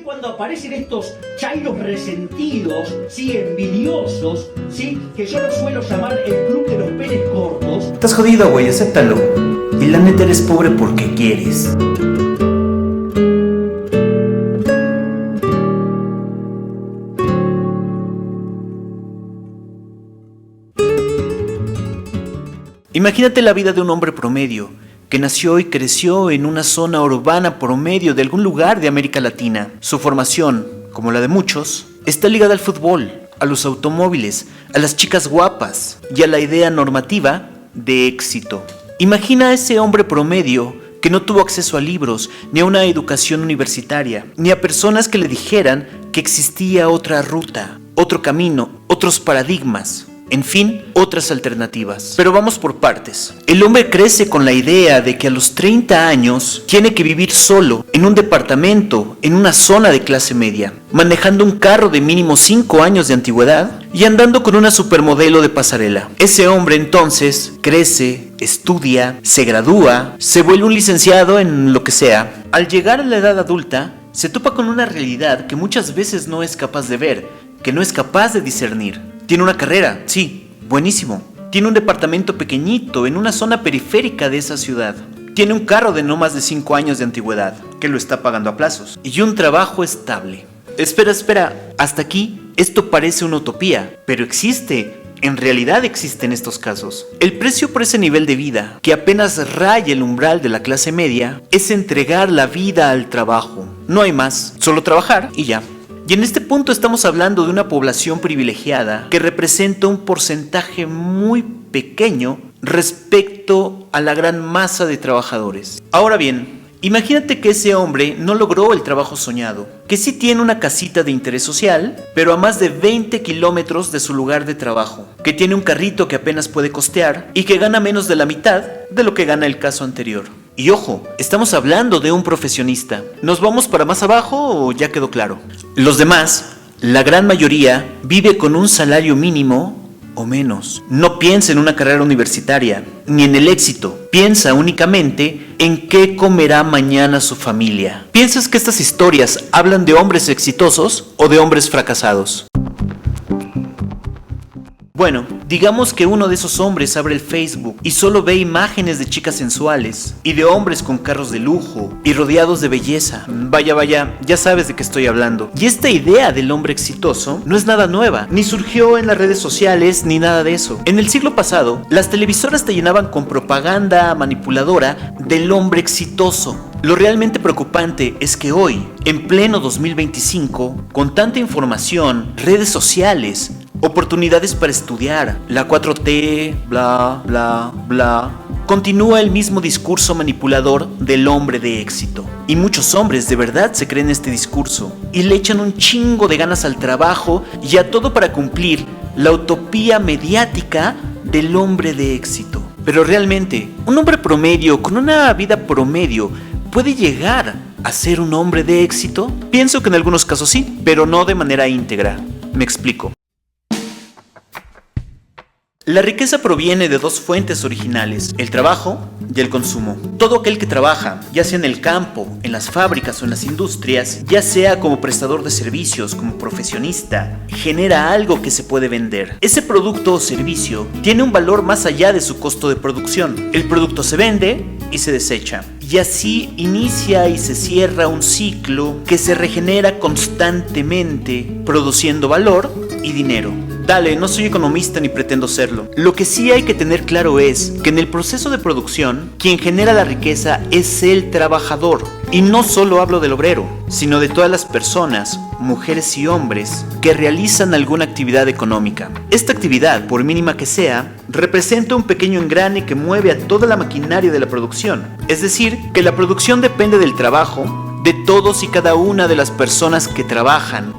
cuando aparecen estos chairos resentidos, ¿sí? Envidiosos, ¿sí? Que yo los suelo llamar el club de los penes cortos. Estás jodido, güey, acéptalo. Y la neta eres pobre porque quieres. Imagínate la vida de un hombre promedio que nació y creció en una zona urbana promedio de algún lugar de América Latina. Su formación, como la de muchos, está ligada al fútbol, a los automóviles, a las chicas guapas y a la idea normativa de éxito. Imagina a ese hombre promedio que no tuvo acceso a libros, ni a una educación universitaria, ni a personas que le dijeran que existía otra ruta, otro camino, otros paradigmas. En fin, otras alternativas. Pero vamos por partes. El hombre crece con la idea de que a los 30 años tiene que vivir solo, en un departamento, en una zona de clase media, manejando un carro de mínimo 5 años de antigüedad y andando con una supermodelo de pasarela. Ese hombre entonces crece, estudia, se gradúa, se vuelve un licenciado en lo que sea. Al llegar a la edad adulta, se topa con una realidad que muchas veces no es capaz de ver, que no es capaz de discernir. Tiene una carrera, sí, buenísimo. Tiene un departamento pequeñito en una zona periférica de esa ciudad. Tiene un carro de no más de 5 años de antigüedad, que lo está pagando a plazos. Y un trabajo estable. Espera, hasta aquí esto parece una utopía, pero existe. En realidad existen estos casos. El precio por ese nivel de vida, que apenas raya el umbral de la clase media, es entregar la vida al trabajo. No hay más, solo trabajar y ya. Y en este punto estamos hablando de una población privilegiada que representa un porcentaje muy pequeño respecto a la gran masa de trabajadores. Ahora bien, imagínate que ese hombre no logró el trabajo soñado, que sí tiene una casita de interés social, pero a más de 20 kilómetros de su lugar de trabajo, que tiene un carrito que apenas puede costear y que gana menos de la mitad de lo que gana el caso anterior. Y ojo, estamos hablando de un profesionista. ¿Nos vamos para más abajo o ya quedó claro? Los demás, la gran mayoría, vive con un salario mínimo o menos. No piensa en una carrera universitaria, ni en el éxito. Piensa únicamente en qué comerá mañana su familia. ¿Piensas que estas historias hablan de hombres exitosos o de hombres fracasados? Bueno, digamos que uno de esos hombres abre el Facebook y solo ve imágenes de chicas sensuales y de hombres con carros de lujo y rodeados de belleza. Vaya, ya sabes de qué estoy hablando. Y esta idea del hombre exitoso no es nada nueva, ni surgió en las redes sociales ni nada de eso. En el siglo pasado, las televisoras te llenaban con propaganda manipuladora del hombre exitoso. Lo realmente preocupante es que hoy, en pleno 2025, con tanta información, redes sociales, oportunidades para estudiar, la 4T, bla, bla, bla, continúa el mismo discurso manipulador del hombre de éxito. Y muchos hombres de verdad se creen este discurso y le echan un chingo de ganas al trabajo y a todo para cumplir la utopía mediática del hombre de éxito. Pero realmente, un hombre promedio con una vida promedio ¿puede llegar a ser un hombre de éxito? Pienso que en algunos casos sí, pero no de manera íntegra. Me explico. La riqueza proviene de dos fuentes originales, el trabajo y el consumo. Todo aquel que trabaja, ya sea en el campo, en las fábricas o en las industrias, ya sea como prestador de servicios, como profesionista, genera algo que se puede vender. Ese producto o servicio tiene un valor más allá de su costo de producción. El producto se vende y se desecha. Y así inicia y se cierra un ciclo que se regenera constantemente, produciendo valor y dinero. Dale, no soy economista ni pretendo serlo. Lo que sí hay que tener claro es que en el proceso de producción, quien genera la riqueza es el trabajador. Y no solo hablo del obrero, sino de todas las personas, mujeres y hombres, que realizan alguna actividad económica. Esta actividad, por mínima que sea, representa un pequeño engrane que mueve a toda la maquinaria de la producción. Es decir, que la producción depende del trabajo de todos y cada una de las personas que trabajan,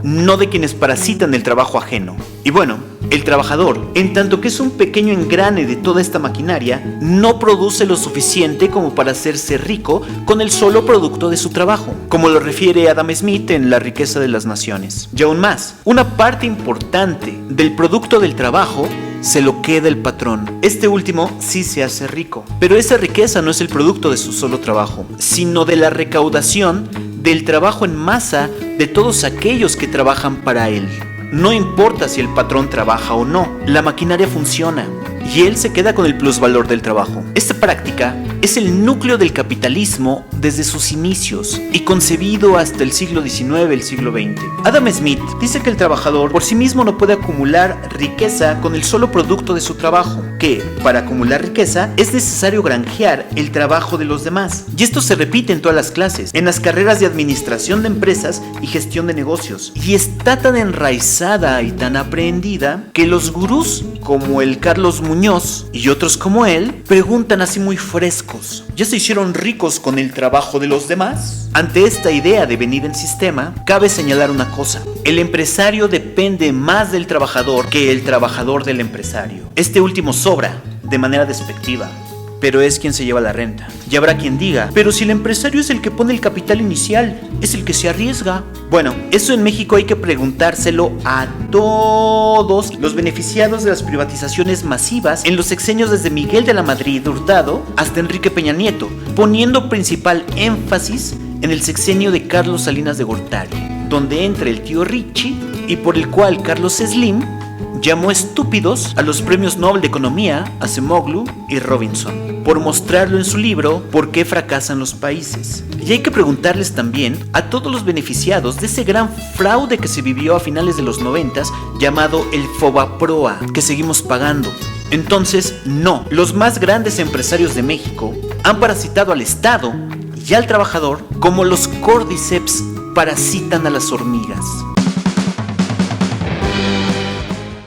no de quienes parasitan el trabajo ajeno. Y bueno, el trabajador, en tanto que es un pequeño engrane de toda esta maquinaria, no produce lo suficiente como para hacerse rico con el solo producto de su trabajo, como lo refiere Adam Smith en La riqueza de las naciones. Y aún más, una parte importante del producto del trabajo se lo queda el patrón. Este último sí se hace rico, pero esa riqueza no es el producto de su solo trabajo, sino de la recaudación del trabajo en masa de todos aquellos que trabajan para él. No importa si el patrón trabaja o no, la maquinaria funciona y él se queda con el plusvalor del trabajo. Esta práctica es el núcleo del capitalismo desde sus inicios y concebido hasta el siglo XIX, el siglo XX. Adam Smith dice que el trabajador por sí mismo no puede acumular riqueza con el solo producto de su trabajo, que para acumular riqueza es necesario granjear el trabajo de los demás. Y esto se repite en todas las clases, en las carreras de administración de empresas y gestión de negocios. Y está tan enraizada y tan aprendida que los gurús como el Carlos Muñoz y otros como él preguntan así muy frescos: ¿ya se hicieron ricos con el trabajo de los demás? Ante esta idea de venir en sistema, cabe señalar una cosa: el empresario depende más del trabajador que el trabajador del empresario. Este último sobra de manera despectiva, pero es quien se lleva la renta. Y habrá quien diga: pero si el empresario es el que pone el capital inicial, es el que se arriesga. Bueno, eso en México hay que preguntárselo a todos los beneficiados de las privatizaciones masivas en los sexenios desde Miguel de la Madrid Hurtado hasta Enrique Peña Nieto, poniendo principal énfasis en el sexenio de Carlos Salinas de Gortari, donde entra el tío Richie y por el cual Carlos Slim llamó estúpidos a los premios Nobel de Economía, Acemoglu y Robinson, por mostrarlo en su libro ¿Por qué fracasan los países? Y hay que preguntarles también a todos los beneficiados de ese gran fraude que se vivió a finales de los 90 llamado el Fobaproa, que seguimos pagando. Entonces, no, los más grandes empresarios de México han parasitado al Estado y al trabajador como los Cordyceps parasitan a las hormigas.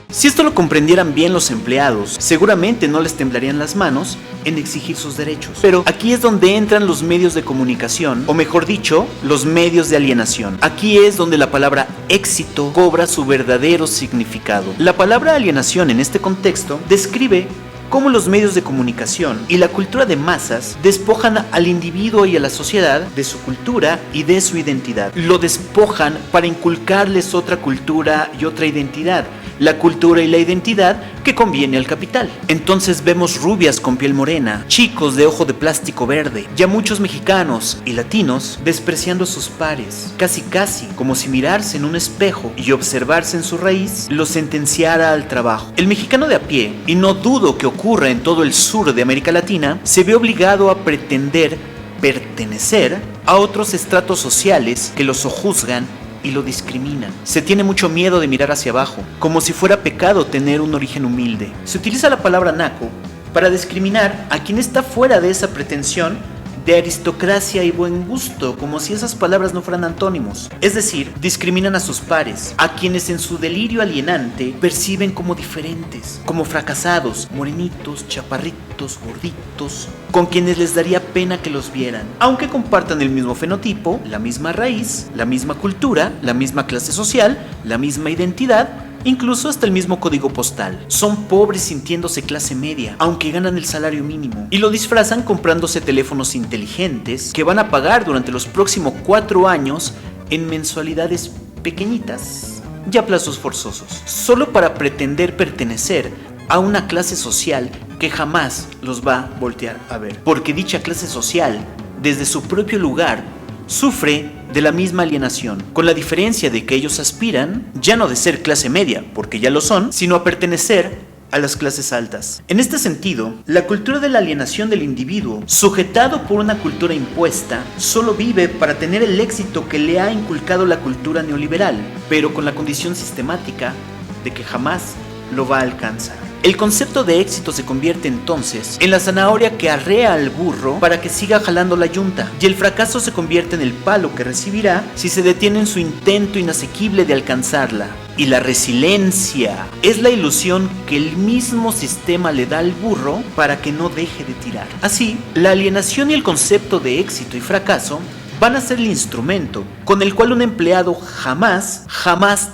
Si esto lo comprendieran bien los empleados, seguramente no les temblarían las manos en exigir sus derechos. Pero aquí es donde entran los medios de comunicación, o mejor dicho, los medios de alienación. Aquí es donde la palabra éxito cobra su verdadero significado. La palabra alienación en este contexto describe cómo los medios de comunicación y la cultura de masas despojan al individuo y a la sociedad de su cultura y de su identidad. Lo despojan para inculcarles otra cultura y otra identidad, la cultura y la identidad que conviene al capital. Entonces vemos rubias con piel morena, chicos de ojo de plástico verde, ya muchos mexicanos y latinos despreciando a sus pares, casi como si mirarse en un espejo y observarse en su raíz lo sentenciara al trabajo. El mexicano de a pie, y no dudo que ocurra en todo el sur de América Latina, se ve obligado a pretender pertenecer a otros estratos sociales que lo sojuzgan y lo discriminan. Se tiene mucho miedo de mirar hacia abajo, como si fuera pecado tener un origen humilde. Se utiliza la palabra naco para discriminar a quien está fuera de esa pretensión de aristocracia y buen gusto, como si esas palabras no fueran antónimos. Es decir, discriminan a sus pares, a quienes en su delirio alienante perciben como diferentes, como fracasados, morenitos, chaparritos, gorditos, con quienes les daría pena que los vieran, aunque compartan el mismo fenotipo, la misma raíz, la misma cultura, la misma clase social, la misma identidad, incluso hasta el mismo código postal. Son pobres sintiéndose clase media, aunque ganan el salario mínimo, y lo disfrazan comprándose teléfonos inteligentes que van a pagar durante los próximos 4 años en mensualidades pequeñitas y a plazos forzosos, solo para pretender pertenecer a una clase social que jamás los va a voltear a ver, porque dicha clase social, desde su propio lugar, sufre de la misma alienación, con la diferencia de que ellos aspiran ya no de ser clase media, porque ya lo son, sino a pertenecer a las clases altas. En este sentido, la cultura de la alienación del individuo, sujetado por una cultura impuesta, solo vive para tener el éxito que le ha inculcado la cultura neoliberal, pero con la condición sistemática de que jamás lo va a alcanzar. El concepto de éxito se convierte entonces en la zanahoria que arrea al burro para que siga jalando la yunta, y el fracaso se convierte en el palo que recibirá si se detiene en su intento inasequible de alcanzarla. Y la resiliencia es la ilusión que el mismo sistema le da al burro para que no deje de tirar. Así, la alienación y el concepto de éxito y fracaso van a ser el instrumento con el cual un empleado jamás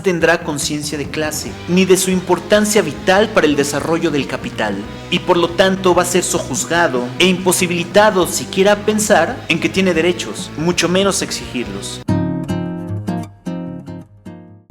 tendrá conciencia de clase, ni de su importancia vital para el desarrollo del capital, y por lo tanto va a ser sojuzgado e imposibilitado siquiera pensar en que tiene derechos, mucho menos exigirlos.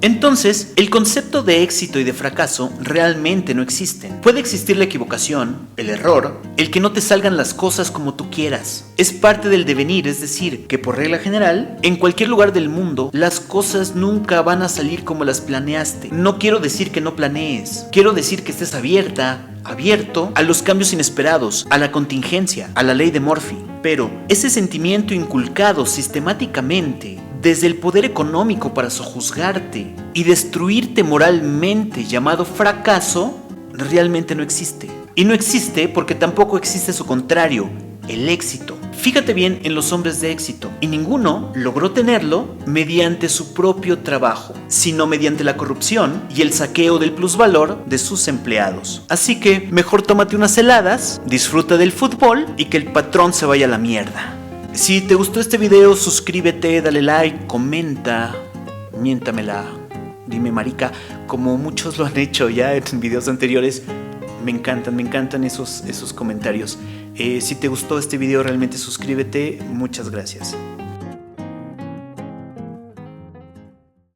Entonces, el concepto de éxito y de fracaso realmente no existen. Puede existir la equivocación, el error, el que no te salgan las cosas como tú quieras. Es parte del devenir, es decir, que por regla general, en cualquier lugar del mundo, las cosas nunca van a salir como las planeaste. No quiero decir que no planees, quiero decir que estés abierto a los cambios inesperados, a la contingencia, a la ley de Murphy. Pero ese sentimiento inculcado sistemáticamente desde el poder económico para sojuzgarte y destruirte moralmente, llamado fracaso, realmente no existe. Y no existe porque tampoco existe su contrario, el éxito. Fíjate bien en los hombres de éxito, y ninguno logró tenerlo mediante su propio trabajo, sino mediante la corrupción y el saqueo del plusvalor de sus empleados. Así que mejor tómate unas heladas, disfruta del fútbol y que el patrón se vaya a la mierda. Si te gustó este video, suscríbete, dale like, comenta, miéntamela, dime marica, como muchos lo han hecho ya en videos anteriores. Me encantan esos comentarios. Si te gustó este video, realmente suscríbete. Muchas gracias.